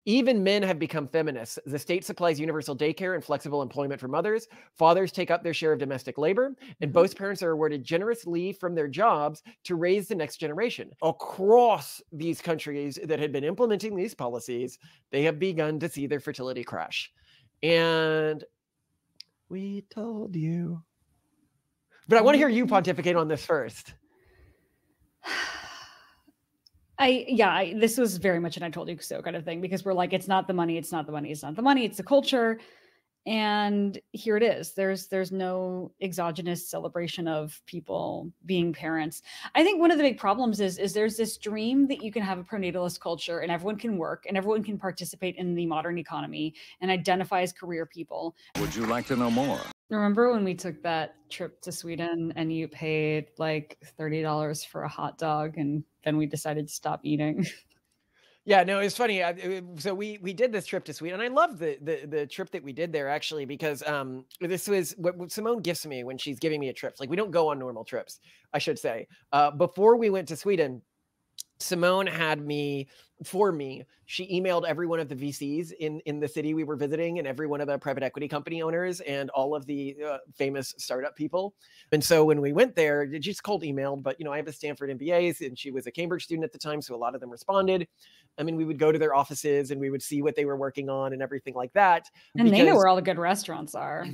Even men have become feminists. The state supplies universal daycare and flexible employment for mothers. Fathers take up their share of domestic labor, and both parents are awarded generous leave from their jobs to raise the next generation. Across these countries that had been implementing these policies, they have begun to see their fertility crash. And we told you. But I want to hear you pontificate on this first. This was very much an I told you so kind of thing, because we're like, it's not the money, it's not the money, it's not the money, it's the culture. And here it is. There's no exogenous celebration of people being parents. I think one of the big problems is there's this dream that you can have a pronatalist culture and everyone can work and everyone can participate in the modern economy and identify as career people. Would you like to know more? Remember when we took that trip to Sweden and you paid like $30 for a hot dog and then we decided to stop eating? Yeah, no, it's funny. So we did this trip to Sweden, and I love the trip that we did there actually, because this was what Simone gifts me when she's giving me a trip. Like, we don't go on normal trips, I should say. Before we went to Sweden, Simone had she emailed every one of the VCs in the city we were visiting and every one of the private equity company owners and all of the famous startup people. And so when we went there, she just cold emailed, but I have a Stanford MBA and she was a Cambridge student at the time. So a lot of them responded. I mean, we would go to their offices and we would see what they were working on and everything like that. And they know where all the good restaurants are.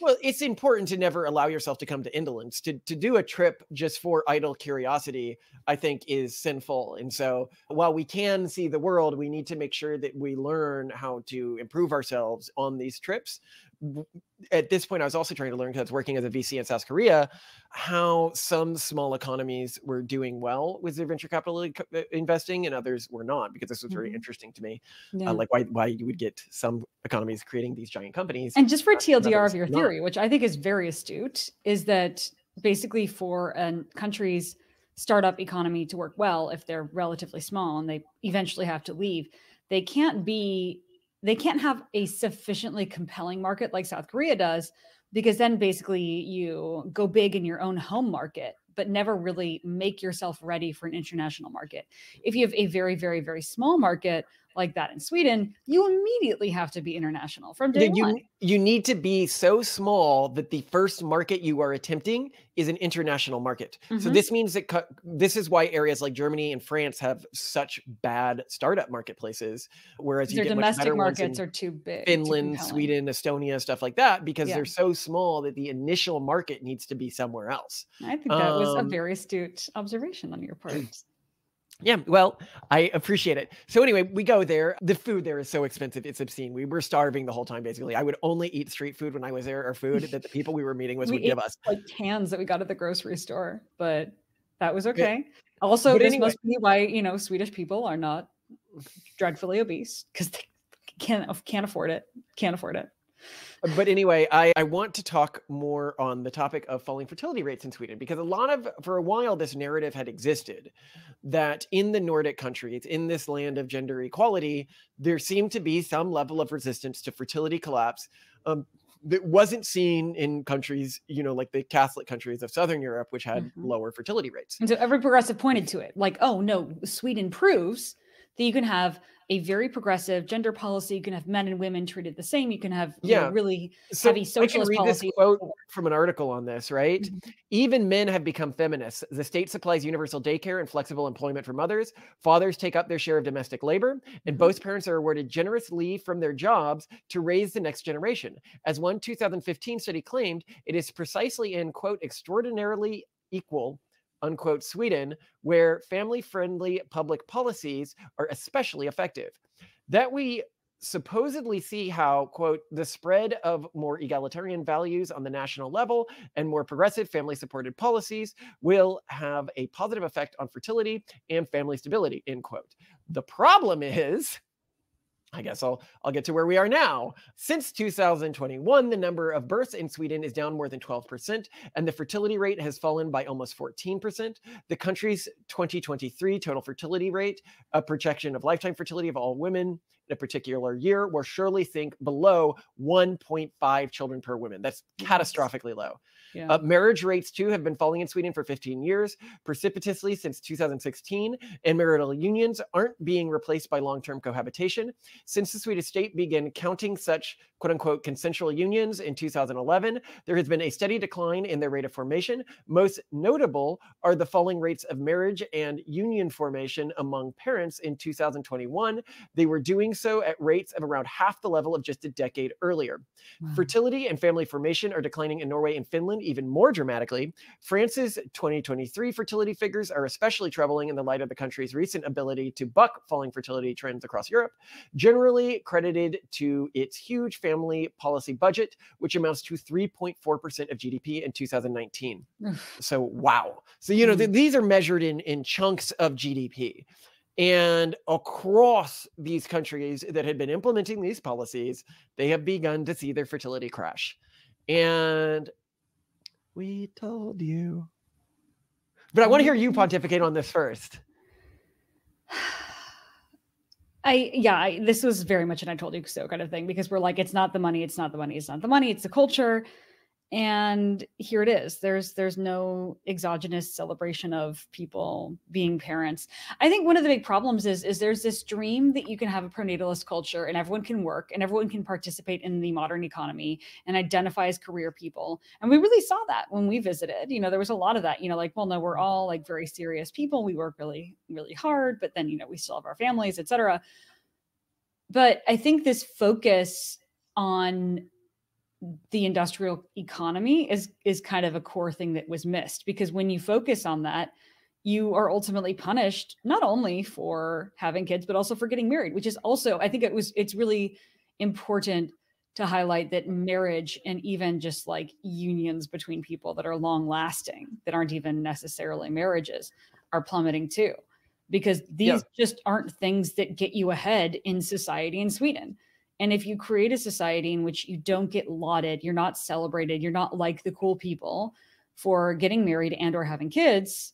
Well, it's important to never allow yourself to come to indolence. To do a trip just for idle curiosity, I think, is sinful. And so while we can see the world, we need to make sure that we learn how to improve ourselves on these trips. At this point, I was also trying to learn, because I was working as a VC in South Korea, how some small economies were doing well with their venture capital investing and others were not, because this was very interesting to me. Like why you would get some economies creating these giant companies. And just for TLDR of your theory, which I think is very astute, is that basically for a country's startup economy to work well, if they're relatively small and they eventually have to leave, they can't have a sufficiently compelling market like South Korea does, because then basically you go big in your own home market, but never really make yourself ready for an international market. If you have a very, very, very small market like that in Sweden, you immediately have to be international from day one. You need to be so small that the first market you are attempting is an international market. So this means that this is why areas like Germany and France have such bad startup marketplaces, whereas their domestic markets are too big. Finland, Sweden, Estonia, stuff like that, because they're so small that the initial market needs to be somewhere else. I think that was a very astute observation on your part. Yeah, well, I appreciate it. So anyway, we go there. The food there is so expensive. It's obscene. We were starving the whole time, basically. I would only eat street food when I was there, or food that the people we were meeting with would give us. Like cans that we got at the grocery store, but that was okay. Also, this must be why, Swedish people are not dreadfully obese, because they can't afford it. Can't afford it. But anyway, I want to talk more on the topic of falling fertility rates in Sweden, because for a while, this narrative had existed that in the Nordic countries, in this land of gender equality, there seemed to be some level of resistance to fertility collapse that wasn't seen in countries, like the Catholic countries of Southern Europe, which had lower fertility rates. And so every progressive pointed to it, like, oh no, Sweden proves that you can have a very progressive gender policy. You can have men and women treated the same. You can have really heavy socialist policy. This quote from an article on this, right? Even men have become feminists. The state supplies universal daycare and flexible employment for mothers. Fathers take up their share of domestic labor, and both parents are awarded generous leave from their jobs to raise the next generation. As one 2015 study claimed, it is precisely in, quote, extraordinarily equal, unquote, Sweden, where family-friendly public policies are especially effective. That we supposedly see how, quote, the spread of more egalitarian values on the national level and more progressive family-supported policies will have a positive effect on fertility and family stability, end quote. The problem is, I guess I'll get to where we are now. Since 2021, the number of births in Sweden is down more than 12%, and the fertility rate has fallen by almost 14%. The country's 2023 total fertility rate, a projection of lifetime fertility of all women in a particular year, will surely sink below 1.5 children per woman. That's catastrophically low. Yeah. Marriage rates, too, have been falling in Sweden for 15 years, precipitously since 2016, and marital unions aren't being replaced by long-term cohabitation. Since the Swedish state began counting such quote-unquote consensual unions in 2011, there has been a steady decline in their rate of formation. Most notable are the falling rates of marriage and union formation among parents in 2021. They were doing so at rates of around half the level of just a decade earlier. Wow. Fertility and family formation are declining in Norway and Finland even more dramatically. France's 2023 fertility figures are especially troubling in the light of the country's recent ability to buck falling fertility trends across Europe, generally credited to its huge family policy budget, which amounts to 3.4% of GDP in 2019. So, wow. So, you know, these are measured in chunks of GDP. And across these countries that had been implementing these policies, they have begun to see their fertility crash. And we told you. But I want to hear you pontificate on this first. This was very much an I told you so kind of thing, because we're like, it's not the money, it's not the money, it's not the money, it's the culture. And here it is. There's no exogenous celebration of people being parents. I think one of the big problems is there's this dream that you can have a pronatalist culture and everyone can work and everyone can participate in the modern economy and identify as career people. And we really saw that when we visited. You know, there was a lot of that, you know, like, well, no, we're all like very serious people. We work really, really hard, but then, you know, we still have our families, et cetera. But I think this focus on the industrial economy is kind of a core thing that was missed, because when you focus on that, you are ultimately punished not only for having kids, but also for getting married, which is also, I think it's really important to highlight that marriage and even just like unions between people that are long lasting, that aren't even necessarily marriages, are plummeting too, because these just aren't things that get you ahead in society in Sweden. And if you create a society in which you don't get lauded, you're not celebrated, you're not like the cool people for getting married and or having kids,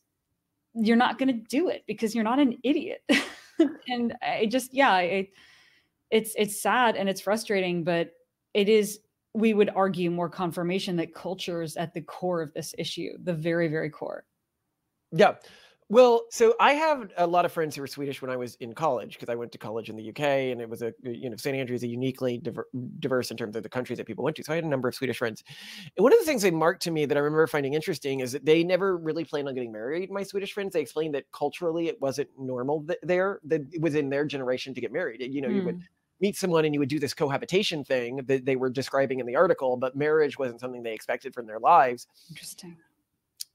you're not going to do it because you're not an idiot. And it's sad and it's frustrating, but it is, we would argue, more confirmation that culture is at the core of this issue, the very, very core. Yeah. Well, so I have a lot of friends who were Swedish when I was in college, because I went to college in the UK, and it was St. Andrews is a uniquely diverse in terms of the countries that people went to. So I had a number of Swedish friends. And one of the things they marked to me that I remember finding interesting is that they never really planned on getting married. My Swedish friends, they explained that culturally it wasn't normal that it was in their generation to get married. You know, you would meet someone and you would do this cohabitation thing that they were describing in the article, but marriage wasn't something they expected from their lives. Interesting.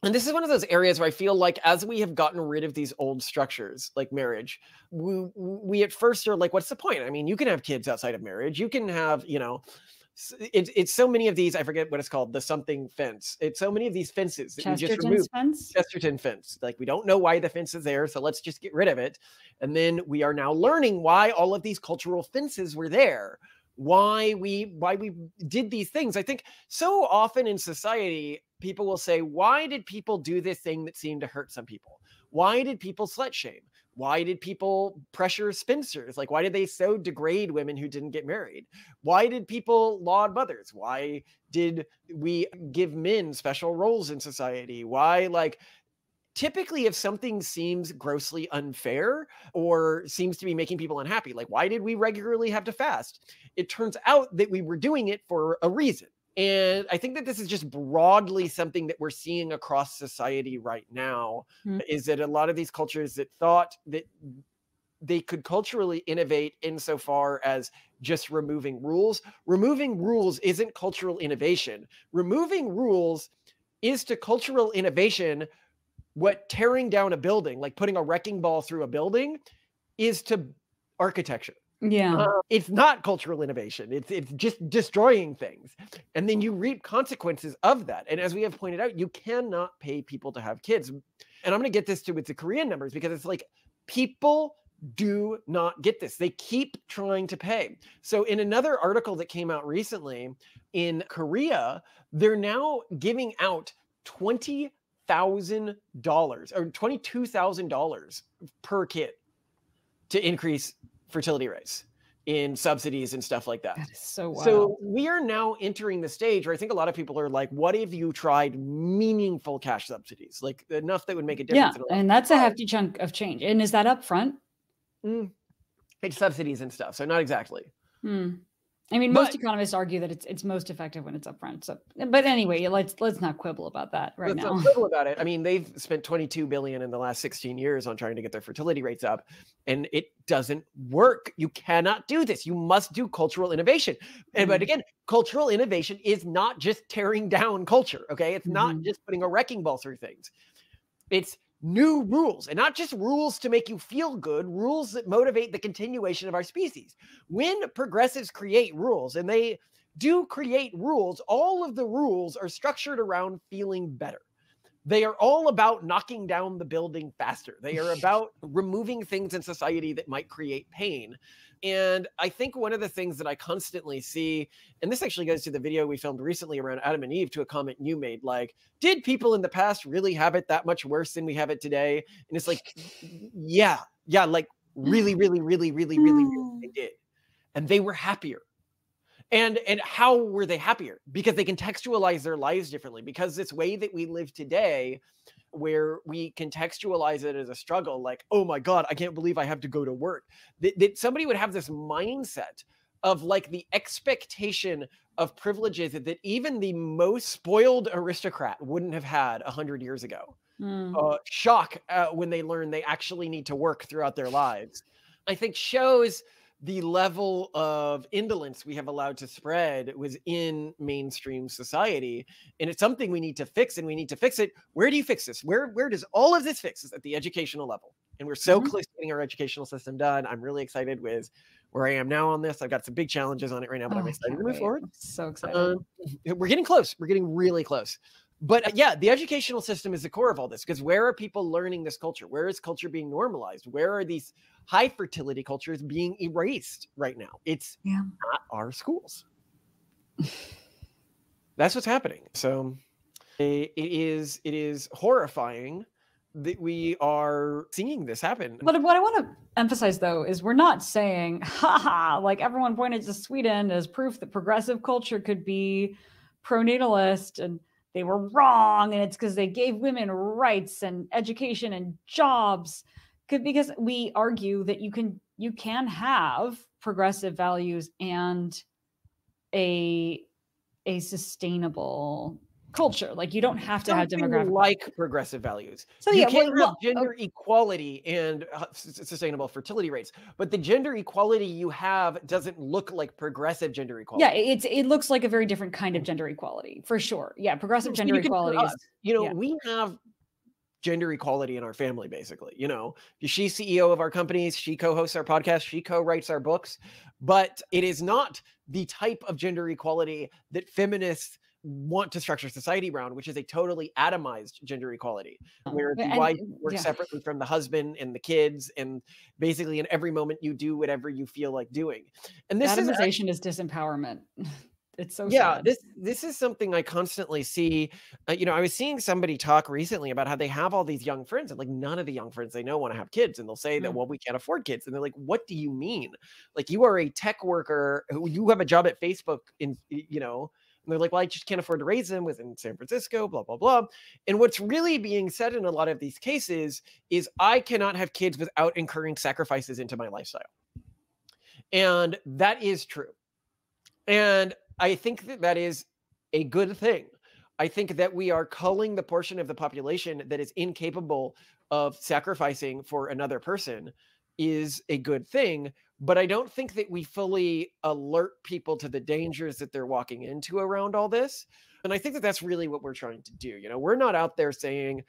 And this is one of those areas where I feel like as we have gotten rid of these old structures like marriage, we at first are like, what's the point? I mean, you can have kids outside of marriage. You can have, you know, it's so many of these, I forget what it's called, the something fence. It's so many of these fences that we just remove. Chesterton fence. Like, we don't know why the fence is there, so let's just get rid of it. And then we are now learning why all of these cultural fences were there. Why we did these things. I think so often in society, people will say, why did people do this thing that seemed to hurt some people? Why did people slut shame? Why did people pressure spinsters? Like, why did they so degrade women who didn't get married? Why did people laud mothers? Why did we give men special roles in society? Why, like, typically if something seems grossly unfair or seems to be making people unhappy, like, why did we regularly have to fast? It turns out that we were doing it for a reason. And I think that this is just broadly something that we're seeing across society right now, is that a lot of these cultures that thought that they could culturally innovate insofar as just removing rules. Removing rules isn't cultural innovation. Removing rules is to cultural innovation what tearing down a building, like putting a wrecking ball through a building, is to architecture. Yeah. It's not cultural innovation. It's just destroying things. And then you reap consequences of that. And as we have pointed out, you cannot pay people to have kids. And I'm going to get this to with the Korean numbers, because it's like people do not get this. They keep trying to pay. So in another article that came out recently, in Korea, they're now giving out $20,000 or $22,000 per kid to increase fertility rates. in subsidies and stuff like that. That is so wild. So we are now entering the stage where I think a lot of people are like, what if you tried meaningful cash subsidies? Like enough that would make a difference. Yeah, and that's a hefty chunk of change. And is that upfront? It's subsidies and stuff, so not exactly. I mean, most economists argue that it's most effective when it's upfront. So, but anyway, let's not quibble about that right now. Let's not quibble about it. I mean, they've spent $22 billion in the last 16 years on trying to get their fertility rates up, and it doesn't work. You cannot do this. You must do cultural innovation. But again, cultural innovation is not just tearing down culture. Okay, it's not just putting a wrecking ball through things. It's new rules, and not just rules to make you feel good, rules that motivate the continuation of our species. When progressives create rules, and they do create rules, all of the rules are structured around feeling better. They are all about knocking down the building faster. They are about removing things in society that might create pain. And I think one of the things that I constantly see, and this actually goes to the video we filmed recently around Adam and Eve, to a comment you made, like, did people in the past really have it that much worse than we have it today? And it's like, yeah, like really, they did. And they were happier. And how were they happier? Because they contextualize their lives differently. Because this way that we live today, where we contextualize it as a struggle, like, oh my God, I can't believe I have to go to work. That somebody would have this mindset of like the expectation of privileges that even the most spoiled aristocrat wouldn't have had 100 years ago. Shock when they learn they actually need to work throughout their lives, I think shows the level of indolence we have allowed to spread within mainstream society. And it's something we need to fix, and we need to fix it. Where do you fix this? Where does all of this fix? Is at the educational level. And we're so close to getting our educational system done. I'm really excited with where I am now on this. I've got some big challenges on it right now, but I'm excited to move forward. I'm so excited. We're getting close. We're getting really close. But yeah, the educational system is the core of all this, because where are people learning this culture? Where is culture being normalized? Where are these high fertility cultures being erased right now? It's not our schools. That's what's happening. So it is horrifying that we are seeing this happen. But what I want to emphasize, though, is we're not saying, haha, like everyone pointed to Sweden as proof that progressive culture could be pronatalist and they were wrong, and it's because they gave women rights and education and jobs. Because we argue that you can have progressive values and a sustainable culture. Like you don't have to have demographic like progressive values. So you can't have gender equality and sustainable fertility rates, but the gender equality you have doesn't look like progressive gender equality. Yeah, it looks like a very different kind of gender equality for sure. Yeah, progressive gender equality is, we have gender equality in our family, basically. She's CEO of our companies, she co-hosts our podcast, she co-writes our books, but it is not the type of gender equality that feminists want to structure society around, which is a totally atomized gender equality, where the wife works separately from the husband and the kids, and basically in every moment you do whatever you feel like doing. And this atomization is disempowerment. It's so sad. This is something I constantly see. I was seeing somebody talk recently about how they have all these young friends, and like none of the young friends they know want to have kids, and they'll say that, well, we can't afford kids, and they're like, what do you mean? Like, you are a tech worker who you have a job at Facebook, and they're like, well, I just can't afford to raise them within San Francisco, blah, blah, blah. And what's really being said in a lot of these cases is I cannot have kids without incurring sacrifices into my lifestyle. And that is true. And I think that is a good thing. I think that we are culling the portion of the population that is incapable of sacrificing for another person is a good thing. But I don't think that we fully alert people to the dangers that they're walking into around all this. And I think that that's really what we're trying to do. We're not out there saying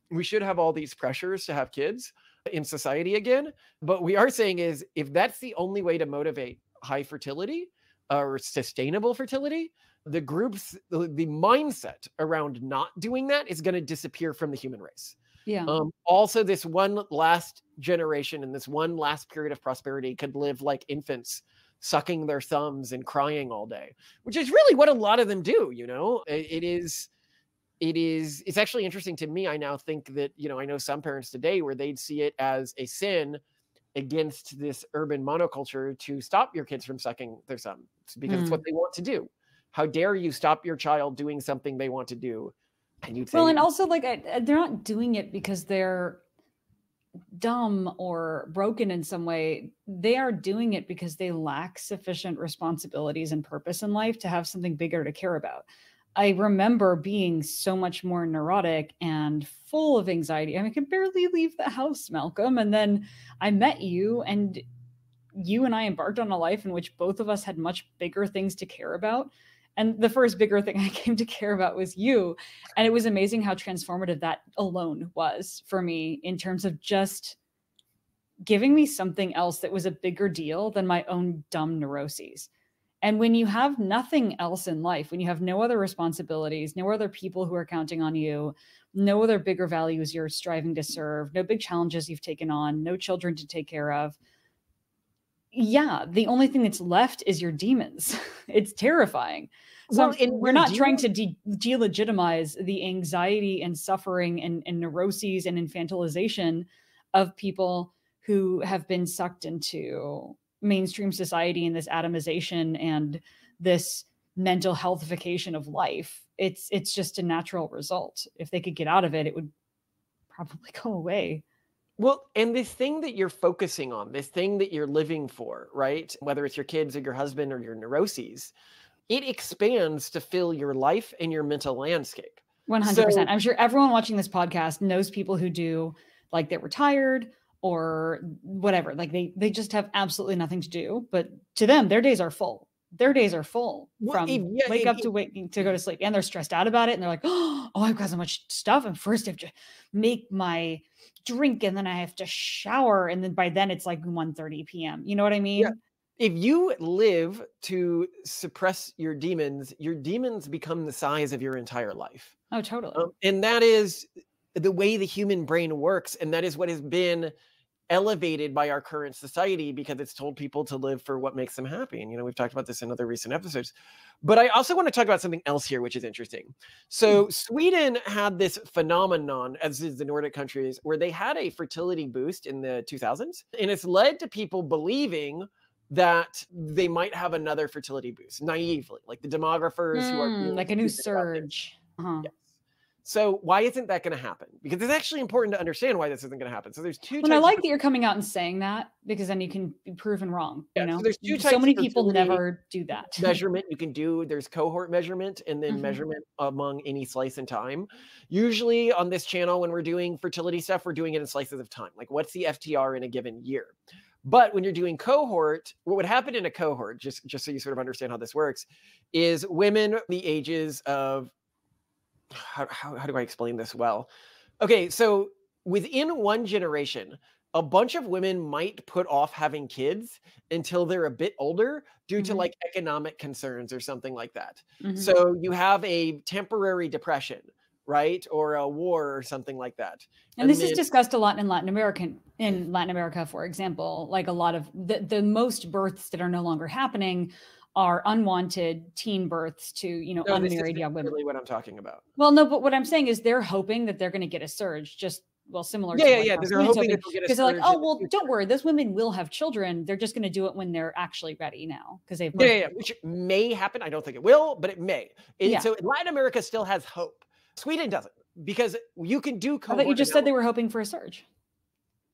we should have all these pressures to have kids in society again. But we are saying is if that's the only way to motivate high fertility or sustainable fertility, the mindset around not doing that is going to disappear from the human race. Yeah. Also, this one last generation and this one last period of prosperity could live like infants, sucking their thumbs and crying all day, which is really what a lot of them do. It's actually interesting to me. I now think that, I know some parents today where they'd see it as a sin against this urban monoculture to stop your kids from sucking their thumb because it's what they want to do. How dare you stop your child doing something they want to do? And you'd say, well, and also like they're not doing it because they're dumb or broken in some way. They are doing it because they lack sufficient responsibilities and purpose in life to have something bigger to care about. I remember being so much more neurotic and full of anxiety. I mean, I could barely leave the house, Malcolm. And then I met you, and you and I embarked on a life in which both of us had much bigger things to care about. And the first bigger thing I came to care about was you. And it was amazing how transformative that alone was for me in terms of just giving me something else that was a bigger deal than my own dumb neuroses. And when you have nothing else in life, when you have no other responsibilities, no other people who are counting on you, no other bigger values you're striving to serve, no big challenges you've taken on, no children to take care of, yeah, the only thing that's left is your demons. It's terrifying. So we're not trying to delegitimize the anxiety and suffering and neuroses and infantilization of people who have been sucked into mainstream society and this atomization and this mental healthification of life. It's just a natural result. If they could get out of it, it would probably go away. Well, and this thing that you're focusing on, this thing that you're living for, right? Whether it's your kids or your husband or your neuroses, it expands to fill your life and your mental landscape. 100%. So, I'm sure everyone watching this podcast knows people who do, like, they're retired or whatever. Like they just have absolutely nothing to do, but to them, their days are full. Their days are full from wake up to go to sleep, and they're stressed out about it. And they're like, oh, I've got so much stuff. And first I have to make my drink, and then I have to shower. And then by then it's like 1:30 p.m. You know what I mean? Yeah. If you live to suppress your demons become the size of your entire life. Oh, totally. And that is the way the human brain works. And that is what has been elevated by our current society, because it's told people to live for what makes them happy. And, we've talked about this in other recent episodes. But I also want to talk about something else here, which is interesting. So Sweden had this phenomenon, as is the Nordic countries, where they had a fertility boost in the 2000s. And it's led to people believing that they might have another fertility boost naively, like the demographers who are like a new surge. Yes. So why isn't that going to happen? Because it's actually important to understand why this isn't going to happen. So there's two types. I like that you're coming out and saying that, because then you can be proven wrong. Yeah, So there's two types. So many people never do that. Measurement you can do. There's cohort measurement, and then measurement among any slice in time. Usually on this channel, when we're doing fertility stuff, we're doing it in slices of time. Like, what's the FTR in a given year? But when you're doing cohort, what would happen in a cohort, just so you sort of understand how this works, is women the ages of, how do I explain this well? Okay, so within one generation, a bunch of women might put off having kids until they're a bit older due to like economic concerns or something like that. So you have a temporary depression, right? Or a war or something like that. And this is discussed a lot in Latin America, for example. Like, a lot of the most births that are no longer happening are unwanted teen births to, unmarried young women. Really what I'm talking about. Well, no, but what I'm saying is they're hoping that they're going to get a surge, similar to they're hoping that they'll get a surge. Because they're like, oh, well, don't worry, those women will have children. They're just going to do it when they're actually ready now, because they've which may happen. I don't think it will, but it may. So Latin America still has hope. Sweden doesn't, because you can do cohort. I thought you just said they were hoping for a surge.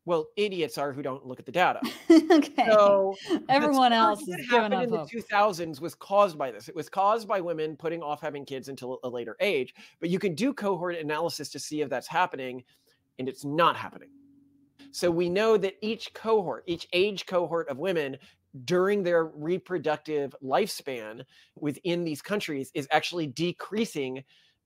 Well, idiots are who don't look at the data. Okay. So everyone else is giving up in the 2000s was caused by this. It was caused by women putting off having kids until a later age. But you can do cohort analysis to see if that's happening, and it's not happening. So we know that each age cohort of women during their reproductive lifespan within these countries is actually decreasing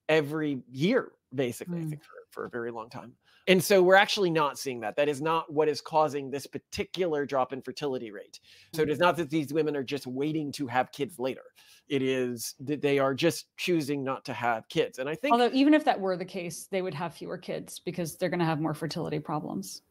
every year, basically, I think for a very long time. And so we're actually not seeing that. That is not what is causing this particular drop in fertility rate. So it is not that these women are just waiting to have kids later. It is that they are just choosing not to have kids. And I think, although even if that were the case, they would have fewer kids because they're going to have more fertility problems.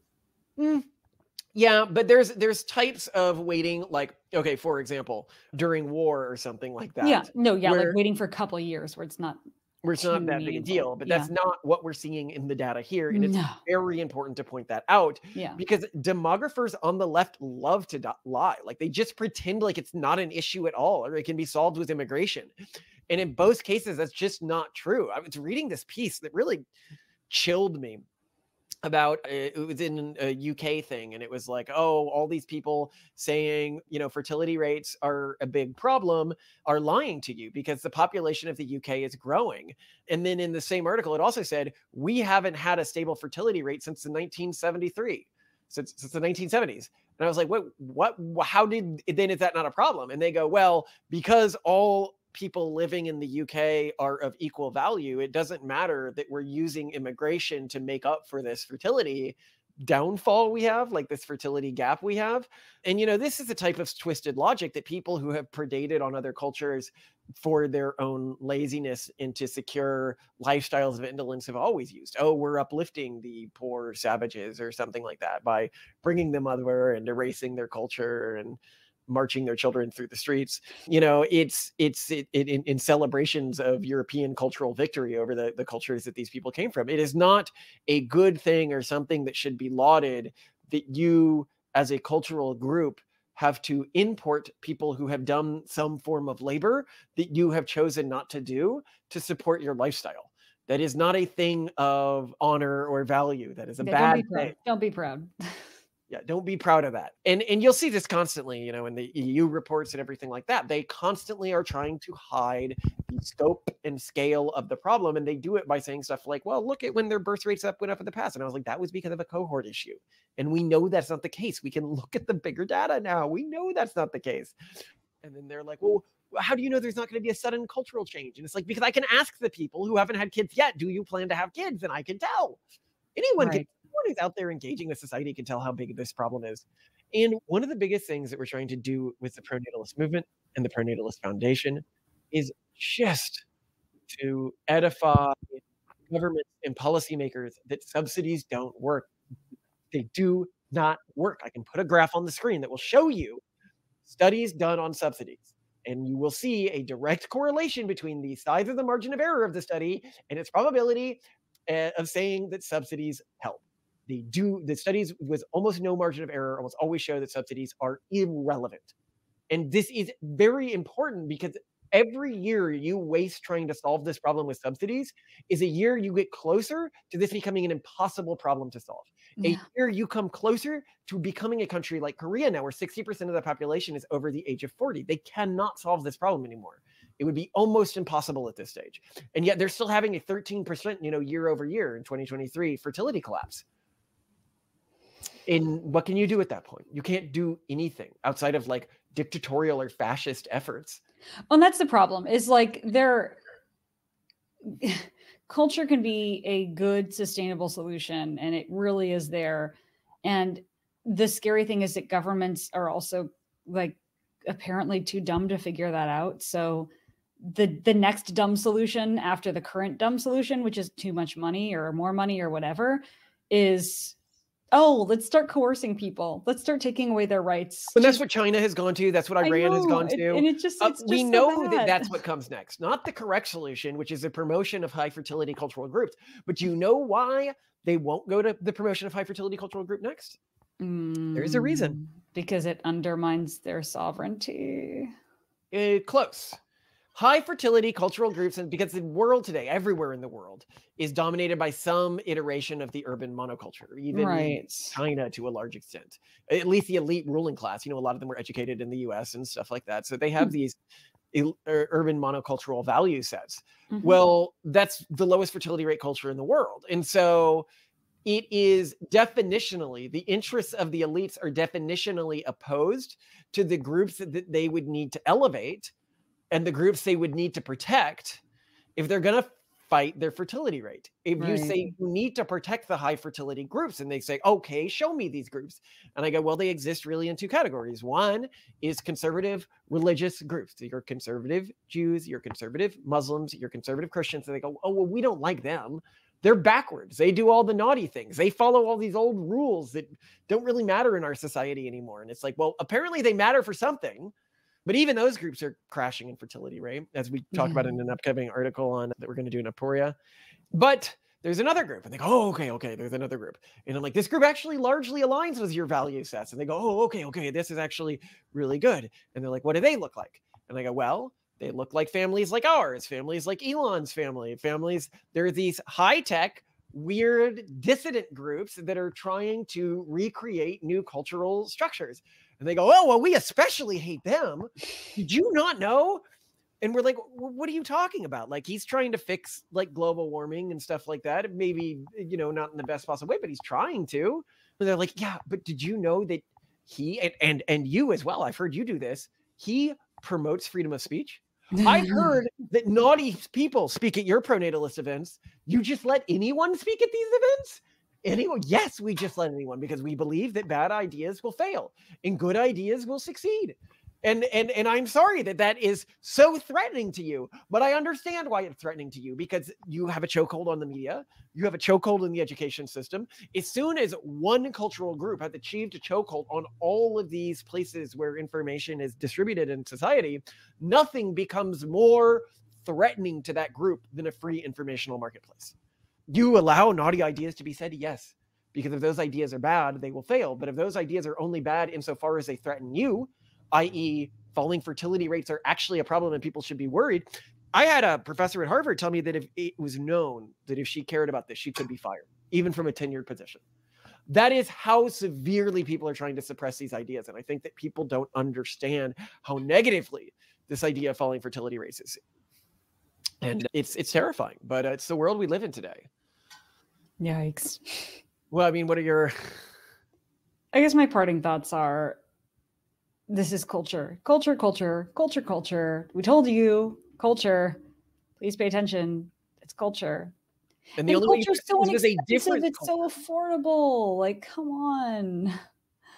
Yeah, but there's types of waiting, like, okay, for example, during war or something like that. Yeah, like waiting for a couple of years where it's not where it's not that big a deal, but that's not what we're seeing in the data here. And it's very important to point that out because demographers on the left love to lie. Like they just pretend like it's not an issue at all, or it can be solved with immigration. And in both cases, that's just not true. I was reading this piece that really chilled me about, it was in a UK thing, and it was like, oh, all these people saying, you know, fertility rates are a big problem are lying to you because the population of the UK is growing. And then in the same article, it also said, we haven't had a stable fertility rate since the 1973, since the 1970s. And I was like, what, how did, then is that not a problem? And they go, well, because all people living in the UK are of equal value, it doesn't matter that we're using immigration to make up for this fertility downfall we have, like this fertility gap we have. And, you know, this is the type of twisted logic that people who have predated on other cultures for their own laziness and to secure lifestyles of indolence have always used. Oh, we're uplifting the poor savages or something like that by bringing them over and erasing their culture and marching their children through the streets. You know, it's in celebrations of European cultural victory over the cultures that these people came from. It is not a good thing or something that should be lauded that you as a cultural group have to import people who have done some form of labor that you have chosen not to do to support your lifestyle. That is not a thing of honor or value. That is a bad thing. Don't be proud. Yeah, don't be proud of that. And you'll see this constantly, you know, in the EU reports and everything like that. They constantly are trying to hide the scope and scale of the problem. And they do it by saying stuff like, well, look at when their birth rates went up in the past. And I was like, that was because of a cohort issue. And we know that's not the case. We can look at the bigger data now. We know that's not the case. And then they're like, well, how do you know there's not going to be a sudden cultural change? And it's like, because I can ask the people who haven't had kids yet, do you plan to have kids? And I can tell. Anyone who's out there engaging with society can tell how big this problem is. And one of the biggest things that we're trying to do with the pronatalist movement and the Pronatalist Foundation is just to edify governments and policymakers that subsidies don't work. They do not work. I can put a graph on the screen that will show you studies done on subsidies. And you will see a direct correlation between the size of the margin of error of the study and its probability of saying that subsidies help. The studies with almost no margin of error almost always show that subsidies are irrelevant. And this is very important because every year you waste trying to solve this problem with subsidies is a year you get closer to this becoming an impossible problem to solve. A year you come closer to becoming a country like Korea now, where 60% of the population is over the age of 40. They cannot solve this problem anymore. It would be almost impossible at this stage. And yet they're still having a 13%, you know, year over year in 2023 fertility collapse. And what can you do at that point? You can't do anything outside of like dictatorial or fascist efforts. Well, and that's the problem, is like culture can be a good, sustainable solution, and it really is there. And the scary thing is that governments are also like apparently too dumb to figure that out. So the next dumb solution after the current dumb solution, which is too much money or more money or whatever, is, oh, let's start coercing people. Let's start taking away their rights. And that's what China has gone to. That's what Iran has gone to. And it's just we know that that's what comes next. Not the correct solution, which is the promotion of high fertility cultural groups. But you know why they won't go to the promotion of high fertility cultural group next? There's a reason. Because it undermines their sovereignty. Close. High fertility cultural groups, and because the world today, everywhere in the world, is dominated by some iteration of the urban monoculture, even China to a large extent. At least the elite ruling class, you know, a lot of them were educated in the US and stuff like that. So they have these urban monocultural value sets. Well, that's the lowest fertility rate culture in the world. And so it is definitionally, the interests of the elites are definitionally opposed to the groups that they would need to elevate and the groups they would need to protect if they're going to fight their fertility rate. If you say you need to protect the high fertility groups, and they say, okay, show me these groups. And I go, well, they exist really in two categories. One is conservative religious groups. So you're conservative Jews, you're conservative Muslims, you're conservative Christians. And they go, oh, well, we don't like them. They're backwards. They do all the naughty things. They follow all these old rules that don't really matter in our society anymore. And it's like, well, apparently they matter for something. But even those groups are crashing in fertility, right? As we talk about in an upcoming article on that we're going to do in Aporia. But there's another group, and they go, oh, okay, there's another group. And I'm like, this group actually largely aligns with your value sets. And they go, oh, okay, this is actually really good. And they're like, what do they look like? And I go, well, they look like families like ours, families like Elon's family, families. There are these high-tech, weird, dissident groups that are trying to recreate new cultural structures. And they go, oh, well, we especially hate them. Did you not know? And we're like, what are you talking about? Like, he's trying to fix like global warming and stuff like that. Maybe, not in the best possible way, but he's trying to. And they're like, yeah, but did you know that he, and you as well, I've heard you do this, he promotes freedom of speech? I've heard that naughty people speak at your pronatalist events. You just let anyone speak at these events? Anyone? Yes, we just let anyone, because we believe that bad ideas will fail and good ideas will succeed. And I'm sorry that is so threatening to you, but I understand why it's threatening to you, because you have a chokehold on the media. You have a chokehold in the education system. As soon as one cultural group has achieved a chokehold on all of these places where information is distributed in society, nothing becomes more threatening to that group than a free informational marketplace. You allow naughty ideas to be said, yes, because if those ideas are bad, they will fail. But if those ideas are only bad insofar as they threaten you, i.e. falling fertility rates are actually a problem and people should be worried. I had a professor at Harvard tell me that if it was known that if she cared about this, she could be fired, even from a tenured position. That is how severely people are trying to suppress these ideas. And I think that people don't understand how negatively this idea of falling fertility rates is. And it's terrifying, but it's the world we live in today. Yikes. Well, I mean, what are your... I guess my parting thoughts are, this is culture. Culture. We told you, culture. Please pay attention. It's culture. And the only way culture's so inexpensive, it's so affordable. Like, come on.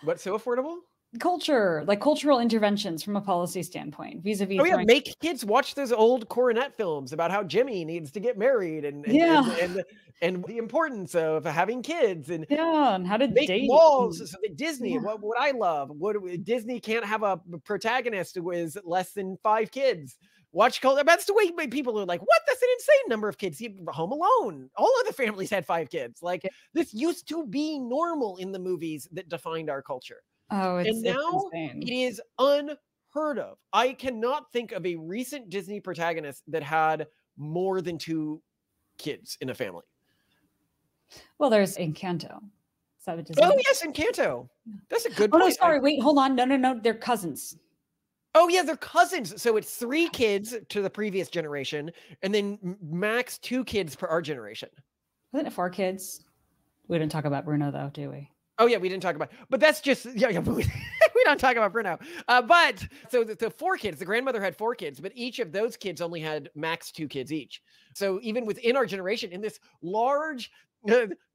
What's so affordable? Culture, like cultural interventions from a policy standpoint, vis-a-vis. Oh yeah, make kids watch those old Coronet films about how Jimmy needs to get married and the importance of having kids and how to make date walls. So that Disney, what I love, Disney can't have a protagonist who is less than 5 kids. Watch culture. That's the way people are like, what? That's an insane number of kids. Home Alone. All of the families had 5 kids. Like, this used to be normal in the movies that defined our culture. Oh, and now insane. It is unheard of. I cannot think of a recent Disney protagonist that had more than 2 kids in a family. Well, there's Encanto. Is that what Disney? Oh yes, Encanto. That's a good point. No, sorry. Wait, hold on. No. They're cousins. Oh yeah, they're cousins. So it's 3 kids to the previous generation, and then max 2 kids per our generation. Wasn't it 4 kids? We didn't talk about Bruno though, do we? Oh yeah, we didn't talk about, but that's just we don't talk about Bruno. But so the 4 kids, the grandmother had 4 kids, but each of those kids only had max 2 kids each. So even within our generation, in this large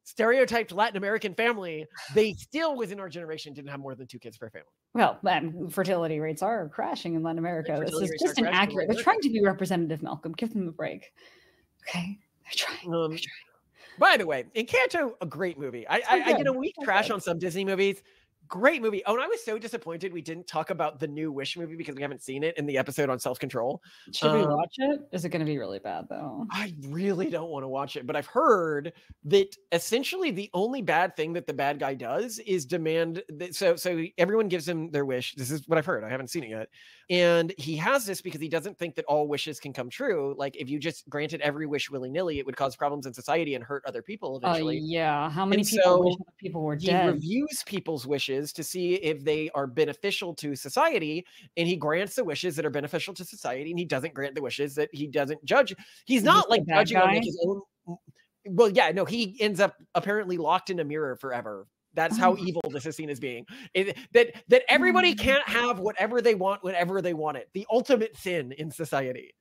stereotyped Latin American family, they still within our generation didn't have more than 2 kids per family. Well, fertility rates are crashing in Latin America. This is just inaccurate. They're trying to be representative, Malcolm. Give them a break. Okay, they're trying. By the way, Encanto, a great movie. We trash on some Disney movies. Great movie. Oh, and I was so disappointed we didn't talk about the new Wish movie because we haven't seen it in the episode on self-control. Should we watch it? Is it going to be really bad though? I really don't want to watch it, but I've heard that essentially the only bad thing that the bad guy does is demand that. So everyone gives him their wish. This is what I've heard. I haven't seen it yet. And he has this because he doesn't think that all wishes can come true. Like if you just granted every wish willy-nilly, it would cause problems in society and hurt other people eventually. Yeah. How many people were dead? He reviews people's wishes to see if they are beneficial to society, and he grants the wishes that are beneficial to society, and he doesn't grant the wishes that he doesn't judge. He's not like judging on like his own. Well, yeah, no, he ends up apparently locked in a mirror forever. That's how evil this is seen as being. That everybody can't have whatever they want whenever they want it. The ultimate sin in society.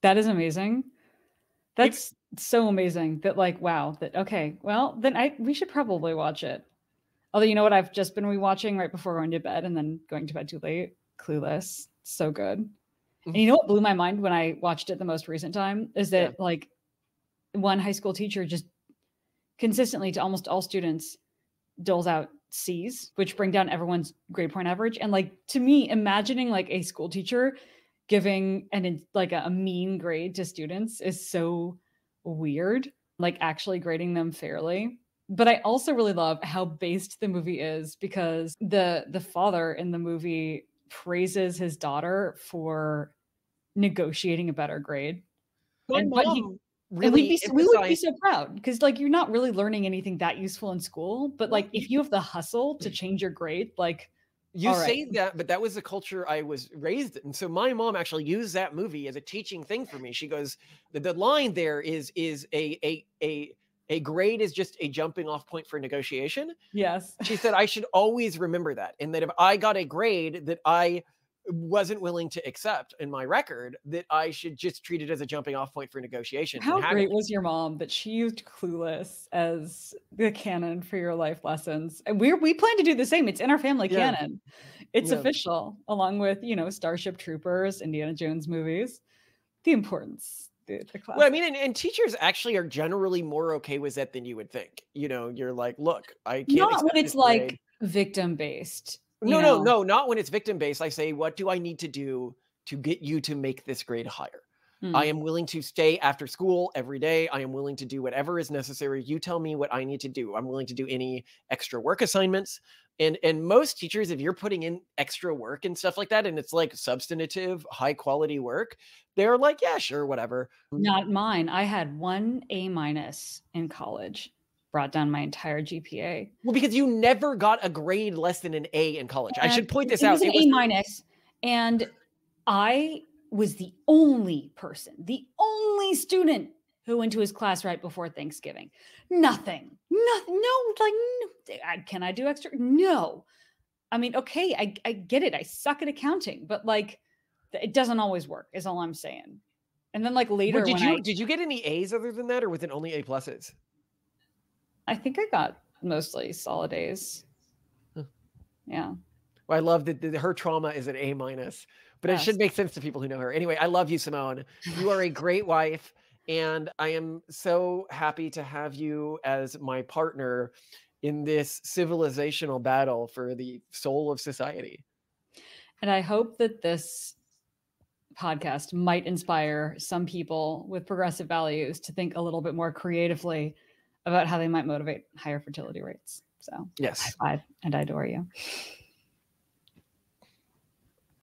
That is amazing. That's so amazing. That like, wow. That okay. Well, then we should probably watch it. Although, you know what I've just been rewatching right before going to bed and then going to bed too late? Clueless. So good. And you know what blew my mind when I watched it the most recent time is that like one high school teacher just consistently to almost all students doles out C's, which bring down everyone's grade point average. And like, to me, imagining like a school teacher giving a mean grade to students is so weird, like actually grading them fairly. But I also really love how based the movie is, because the father in the movie praises his daughter for negotiating a better grade. My But mom we would really be so proud, because like you're not really learning anything that useful in school, but like if you have the hustle to change your grade, like you say that, but that was the culture I was raised in. So my mom actually used that movie as a teaching thing for me. She goes, the line there is a grade is just a jumping off point for negotiation. Yes. She said I should always remember that, and that if I got a grade that I wasn't willing to accept in my record, that I should just treat it as a jumping off point for negotiations. How great was your mom that she used Clueless as the canon for your life lessons? And we plan to do the same. It's in our family canon. It's official, along with, Starship Troopers, Indiana Jones movies. The importance, the class. Well, I mean, and teachers actually are generally more okay with that than you would think. You're like, look, I can't. Not when it's like victim based. No, not when it's victim based. I say, what do I need to do to get you to make this grade higher? I am willing to stay after school every day. I am willing to do whatever is necessary. You tell me what I need to do. I'm willing to do any extra work assignments. And most teachers, if you're putting in extra work and stuff like that, and it's like substantive, high quality work, they're like, yeah, sure, whatever. Not mine. I had 1 A- in college. Brought down my entire GPA. Well, because you never got a grade less than an A in college. I should point this out. It was an A-, and I was the only person, the only student who went to his class right before Thanksgiving. Nothing. No, can I do extra? No. I mean, okay, I get it. I suck at accounting, but like, it doesn't always work, is all I'm saying. And then like later, did you get any A's other than that, or was it only A pluses? I think I got mostly solid A's. Huh. Yeah. Well, I love that her trauma is an A-, but it should make sense to people who know her. Anyway, I love you, Simone. You are a great wife, and I am so happy to have you as my partner in this civilizational battle for the soul of society. And I hope that this podcast might inspire some people with progressive values to think a little bit more creatively about how they might motivate higher fertility rates. So yes, high five, and I adore you.